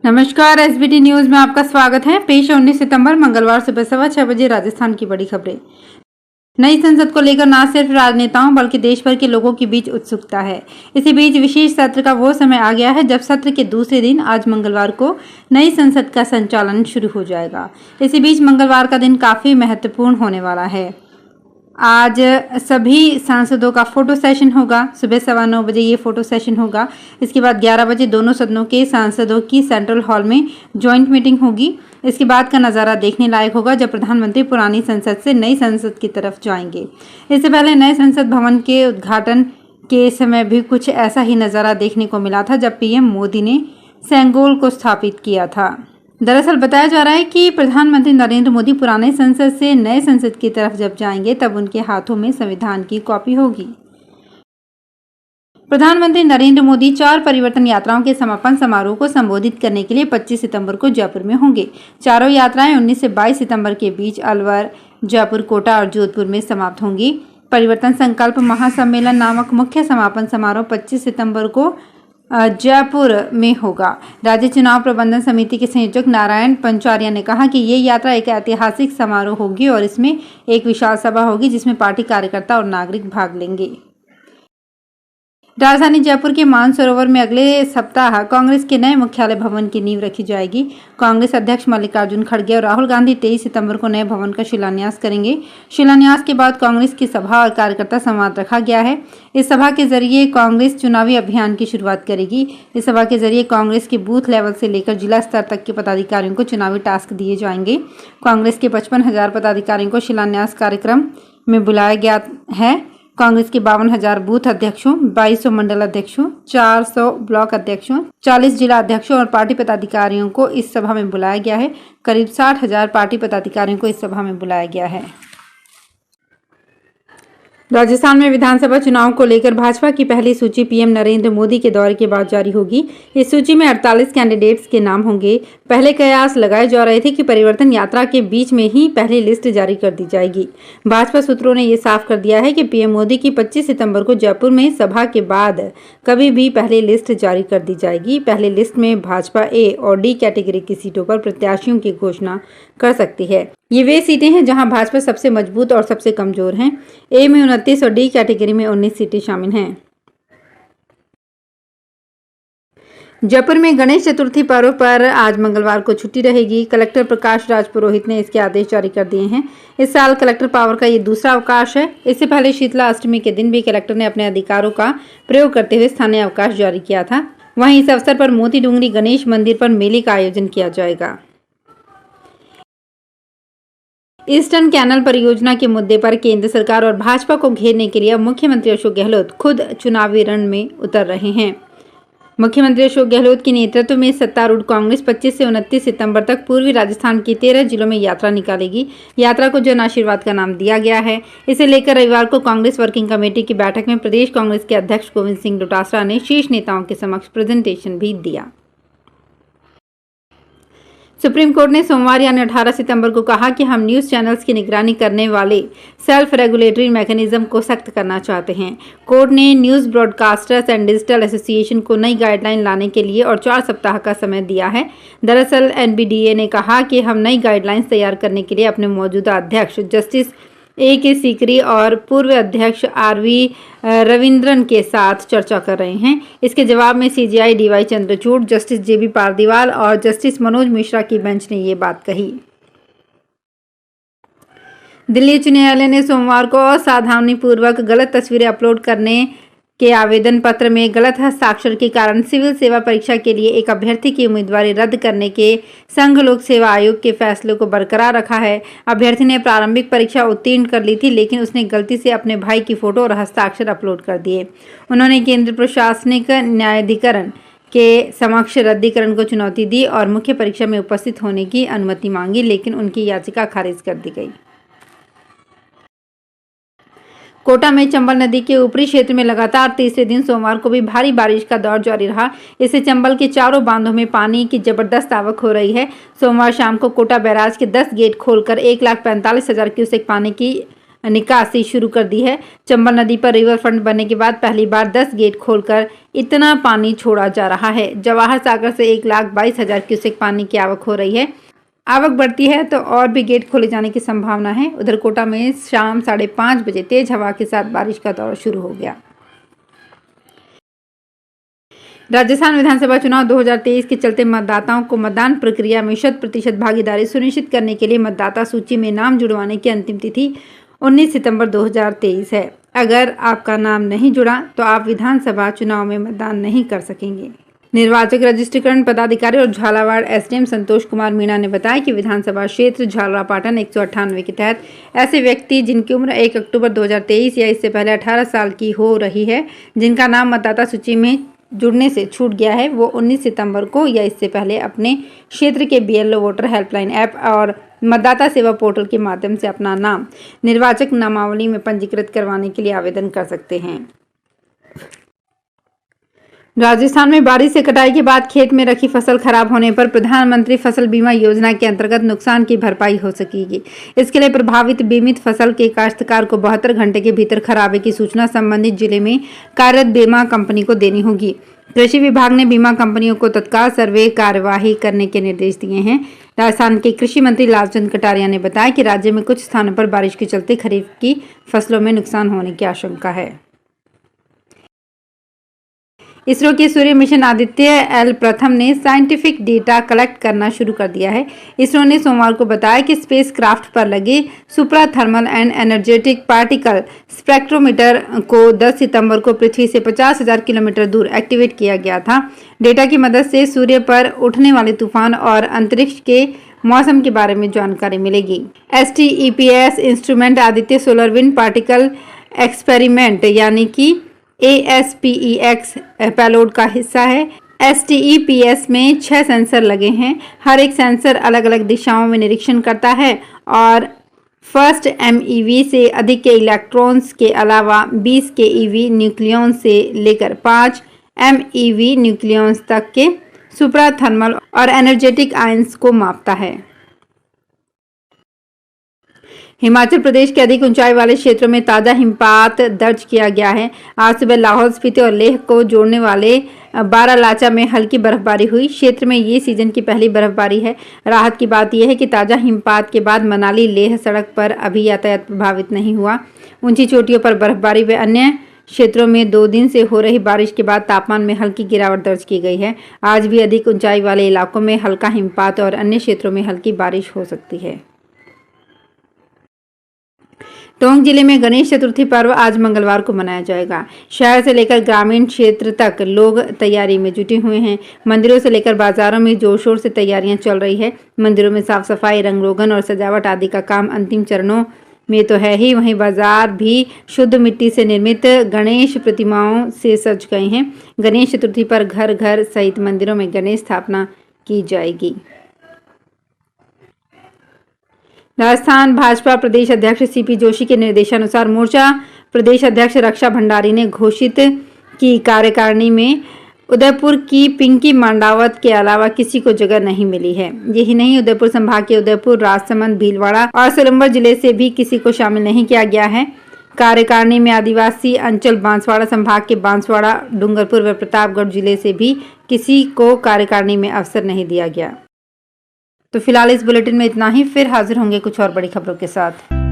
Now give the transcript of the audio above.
नमस्कार, SBT news में आपका स्वागत है। पेश है 19 सितंबर मंगलवार सुबह 6:15 बजे राजस्थान की बड़ी खबरें। नई संसद को लेकर न सिर्फ राजनेताओं बल्कि देश भर के लोगों के बीच उत्सुकता है। इसी बीच विशेष सत्र का वो समय आ गया है जब सत्र के दूसरे दिन आज मंगलवार को नई संसद का संचालन शुरू हो जाएगा। इसी बीच मंगलवार का दिन काफी महत्वपूर्ण होने वाला है। आज सभी सांसदों का फोटो सेशन होगा। सुबह 9:15 बजे ये फोटो सेशन होगा। इसके बाद 11 बजे दोनों सदनों के सांसदों की सेंट्रल हॉल में ज्वाइंट मीटिंग होगी। इसके बाद का नज़ारा देखने लायक होगा जब प्रधानमंत्री पुरानी संसद से नई संसद की तरफ जाएंगे। इससे पहले नए संसद भवन के उद्घाटन के समय भी कुछ ऐसा ही नज़ारा देखने को मिला था जब पीएम मोदी ने सेंगोल को स्थापित किया था। दरअसल बताया जा रहा है कि प्रधानमंत्री नरेंद्र मोदी पुराने संसद से नए संसद की तरफ जब जाएंगे तब उनके हाथों में संविधान की कॉपी होगी। प्रधानमंत्री नरेंद्र मोदी 4 परिवर्तन यात्राओं के समापन समारोह को संबोधित करने के लिए 25 सितंबर को जयपुर में होंगे। चारों यात्राएं 19 से 22 सितंबर के बीच अलवर, जयपुर, कोटा और जोधपुर में समाप्त होंगी। परिवर्तन संकल्प महासम्मेलन नामक मुख्य समापन समारोह 25 सितंबर को जयपुर में होगा। राज्य चुनाव प्रबंधन समिति के संयोजक नारायण पंचारिया ने कहा कि ये यात्रा एक ऐतिहासिक समारोह होगी और इसमें एक विशाल सभा होगी जिसमें पार्टी कार्यकर्ता और नागरिक भाग लेंगे। राजधानी जयपुर के मानसरोवर में अगले सप्ताह कांग्रेस के नए मुख्यालय भवन की नींव रखी जाएगी। कांग्रेस अध्यक्ष मल्लिकार्जुन खड़गे और राहुल गांधी 23 सितंबर को नए भवन का शिलान्यास करेंगे। शिलान्यास के बाद कांग्रेस की सभा और कार्यकर्ता संवाद रखा गया है। इस सभा के जरिए कांग्रेस चुनावी अभियान की शुरुआत करेगी। इस सभा के जरिए कांग्रेस के बूथ लेवल से लेकर जिला स्तर तक के पदाधिकारियों को चुनावी टास्क दिए जाएंगे। कांग्रेस के 55,000 पदाधिकारियों को शिलान्यास कार्यक्रम में बुलाया गया है। कांग्रेस के 52,000 बूथ अध्यक्षों, 2200 मंडल अध्यक्षों, 400 ब्लॉक अध्यक्षों, 40 जिला अध्यक्षों और पार्टी पदाधिकारियों को इस सभा में बुलाया गया है। करीब 60,000 पार्टी पदाधिकारियों को इस सभा में बुलाया गया है। राजस्थान में विधानसभा चुनाव को लेकर भाजपा की पहली सूची पीएम नरेंद्र मोदी के दौरे के बाद जारी होगी। इस सूची में 48 कैंडिडेट्स के नाम होंगे। पहले कयास लगाए जा रहे थे कि परिवर्तन यात्रा के बीच में ही पहली लिस्ट जारी कर दी जाएगी। भाजपा सूत्रों ने ये साफ कर दिया है कि पीएम मोदी की 25 सितंबर को जयपुर में सभा के बाद कभी भी पहली लिस्ट जारी कर दी जाएगी। पहली लिस्ट में भाजपा ए और डी कैटेगरी की सीटों पर प्रत्याशियों की घोषणा कर सकती है। ये वे सीटें हैं जहां भाजपा सबसे मजबूत और सबसे कमजोर हैं। ए में 29 और डी कैटेगरी में 19 सीटें शामिल हैं। जयपुर में गणेश चतुर्थी पर्व पर आज मंगलवार को छुट्टी रहेगी। कलेक्टर प्रकाश राज पुरोहित ने इसके आदेश जारी कर दिए हैं। इस साल कलेक्टर पावर का ये दूसरा अवकाश है। इससे पहले शीतला अष्टमी के दिन भी कलेक्टर ने अपने अधिकारों का प्रयोग करते हुए स्थानीय अवकाश जारी किया था। वहीं इस अवसर पर मोती डूंगरी गणेश मंदिर पर मेले का आयोजन किया जाएगा। ईस्टर्न कैनल परियोजना के मुद्दे पर केंद्र सरकार और भाजपा को घेरने के लिए अब मुख्यमंत्री अशोक गहलोत खुद चुनावी रण में उतर रहे हैं। मुख्यमंत्री अशोक गहलोत के नेतृत्व में सत्तारूढ़ कांग्रेस 25 से 29 सितंबर तक पूर्वी राजस्थान की 13 जिलों में यात्रा निकालेगी। यात्रा को जन आशीर्वाद का नाम दिया गया है। इसे लेकर रविवार को कांग्रेस वर्किंग कमेटी की बैठक में प्रदेश कांग्रेस के अध्यक्ष गोविंद सिंह डोटासरा ने शीर्ष नेताओं के समक्ष प्रेजेंटेशन भी दिया। सुप्रीम कोर्ट ने सोमवार यानी 18 सितंबर को कहा कि हम न्यूज़ चैनल्स की निगरानी करने वाले सेल्फ रेगुलेटरी मैकेनिज्म को सख्त करना चाहते हैं। कोर्ट ने news broadcasters and digital association को नई गाइडलाइन लाने के लिए और 4 सप्ताह का समय दिया है। दरअसल एनबीडीए ने कहा कि हम नई गाइडलाइंस तैयार करने के लिए अपने मौजूदा अध्यक्ष जस्टिस ए.के. सीकरी और पूर्व अध्यक्ष आर.वी. रविंद्रन के साथ चर्चा कर रहे हैं। इसके जवाब में CJI D Y. Chandrachud, justice J B. Pardiwala और जस्टिस मनोज मिश्रा की बेंच ने ये बात कही। दिल्ली उच्च न्यायालय ने सोमवार को असावधानीपूर्वक गलत तस्वीरें अपलोड करने के आवेदन पत्र में गलत हस्ताक्षर के कारण सिविल सेवा परीक्षा के लिए एक अभ्यर्थी की उम्मीदवारी रद्द करने के संघ लोक सेवा आयोग के फैसले को बरकरार रखा है। अभ्यर्थी ने प्रारंभिक परीक्षा उत्तीर्ण कर ली थी, लेकिन उसने गलती से अपने भाई की फोटो और हस्ताक्षर अपलोड कर दिए। उन्होंने केंद्र प्रशासनिक न्यायाधिकरण के समक्ष रद्दीकरण को चुनौती दी और मुख्य परीक्षा में उपस्थित होने की अनुमति मांगी, लेकिन उनकी याचिका खारिज कर दी गई। कोटा में चंबल नदी के ऊपरी क्षेत्र में लगातार तीसरे दिन सोमवार को भी भारी बारिश का दौर जारी रहा। इससे चंबल के चारों बांधों में पानी की जबरदस्त आवक हो रही है। सोमवार शाम को कोटा बैराज के 10 गेट खोलकर 1,45,000 क्यूसेक पानी की निकासी शुरू कर दी है। चंबल नदी पर रिवर फ्रंट बनने के बाद पहली बार 10 गेट खोलकर इतना पानी छोड़ा जा रहा है। जवाहर सागर से 1,22,000 क्यूसेक पानी की आवक हो रही है। आवक बढ़ती है तो और भी गेट खोले जाने की संभावना है। उधर कोटा में शाम 5:30 बजे तेज हवा के साथ बारिश का दौर शुरू हो गया। राजस्थान विधानसभा चुनाव 2023 के चलते मतदाताओं को मतदान प्रक्रिया में 100% भागीदारी सुनिश्चित करने के लिए मतदाता सूची में नाम जुड़वाने की अंतिम तिथि 19 सितंबर 2023 है। अगर आपका नाम नहीं जुड़ा तो आप विधानसभा चुनाव में मतदान नहीं कर सकेंगे। निर्वाचक रजिस्ट्रीकरण पदाधिकारी और झालावाड़ एसडीएम संतोष कुमार मीणा ने बताया कि विधानसभा क्षेत्र झालरापाटन 198 के तहत ऐसे व्यक्ति जिनकी उम्र 1 अक्टूबर 2023 या इससे पहले 18 साल की हो रही है, जिनका नाम मतदाता सूची में जुड़ने से छूट गया है, वो 19 सितंबर को या इससे पहले अपने क्षेत्र के बीएलओ वोटर हेल्पलाइन ऐप और मतदाता सेवा पोर्टल के माध्यम से अपना नाम निर्वाचक नामावली में पंजीकृत करवाने के लिए आवेदन कर सकते हैं। राजस्थान में बारिश से कटाई के बाद खेत में रखी फसल खराब होने पर प्रधानमंत्री फसल बीमा योजना के अंतर्गत नुकसान की भरपाई हो सकेगी। इसके लिए प्रभावित बीमित फसल के काश्तकार को 72 घंटे के भीतर खराबे की सूचना संबंधित जिले में कार्यरत बीमा कंपनी को देनी होगी। कृषि विभाग ने बीमा कंपनियों को तत्काल सर्वे कार्यवाही करने के निर्देश दिए हैं। राजस्थान के कृषि मंत्री लालचंद कटारिया ने बताया कि राज्य में कुछ स्थानों पर बारिश के चलते खरीफ की फसलों में नुकसान होने की आशंका है। इसरो के सूर्य मिशन आदित्य एल प्रथम ने साइंटिफिक डेटा कलेक्ट करना शुरू कर दिया है। इसरो ने सोमवार को बताया कि स्पेस क्राफ्ट पर लगे suprathermal and energetic particle spectrometer को 10 सितंबर को पृथ्वी से 50,000 किलोमीटर दूर एक्टिवेट किया गया था। डेटा की मदद से सूर्य पर उठने वाले तूफान और अंतरिक्ष के मौसम के बारे में जानकारी मिलेगी। STEPS instrument Aditya solar wind particle experiment यानी कि ASPEX पेलोड का हिस्सा है। STEPS में 6 सेंसर लगे हैं। हर एक सेंसर अलग अलग दिशाओं में निरीक्षण करता है और फर्स्ट MEV से अधिक के इलेक्ट्रॉन्स के अलावा 20 keV न्यूक्लियॉन्स से लेकर 5 MeV न्यूक्लियॉन्स तक के सुप्रा थर्मल और एनर्जेटिक आयंस को मापता है। हिमाचल प्रदेश के अधिक ऊंचाई वाले क्षेत्रों में ताजा हिमपात दर्ज किया गया है। आज सुबह लाहौल स्पीति और लेह को जोड़ने वाले बारालाचा में हल्की बर्फबारी हुई। क्षेत्र में ये सीजन की पहली बर्फबारी है। राहत की बात यह है कि ताजा हिमपात के बाद मनाली लेह सड़क पर अभी यातायात प्रभावित नहीं हुआ। ऊंची चोटियों पर बर्फबारी व अन्य क्षेत्रों में 2 दिन से हो रही बारिश के बाद तापमान में हल्की गिरावट दर्ज की गई है। आज भी अधिक ऊंचाई वाले इलाकों में हल्का हिमपात और अन्य क्षेत्रों में हल्की बारिश हो सकती है। टोंक जिले में गणेश चतुर्थी पर्व आज मंगलवार को मनाया जाएगा। शहर से लेकर ग्रामीण क्षेत्र तक लोग तैयारी में जुटे हुए हैं। मंदिरों से लेकर बाजारों में जोर शोर से तैयारियां चल रही है। मंदिरों में साफ सफाई, रंग रोगन और सजावट आदि का काम अंतिम चरणों में तो है ही, वहीं बाजार भी शुद्ध मिट्टी से निर्मित गणेश प्रतिमाओं से सज गए हैं। गणेश चतुर्थी पर घर घर सहित मंदिरों में गणेश स्थापना की जाएगी। राजस्थान भाजपा प्रदेश अध्यक्ष CP जोशी के निर्देशानुसार मोर्चा प्रदेश अध्यक्ष रक्षा भंडारी ने घोषित की कार्यकारिणी में उदयपुर की पिंकी मांडावत के अलावा किसी को जगह नहीं मिली है। यही नहीं, उदयपुर संभाग के उदयपुर, राजसमंद, भीलवाड़ा और सोलंबर जिले से भी किसी को शामिल नहीं किया गया है। कार्यकारिणी में आदिवासी अंचल बांसवाड़ा संभाग के बांसवाड़ा, डूंगरपुर व प्रतापगढ़ जिले से भी किसी को कार्यकारिणी में अवसर नहीं दिया गया। तो फिलहाल इस बुलेटिन में इतना ही। फिर हाजिर होंगे कुछ और बड़ी खबरों के साथ।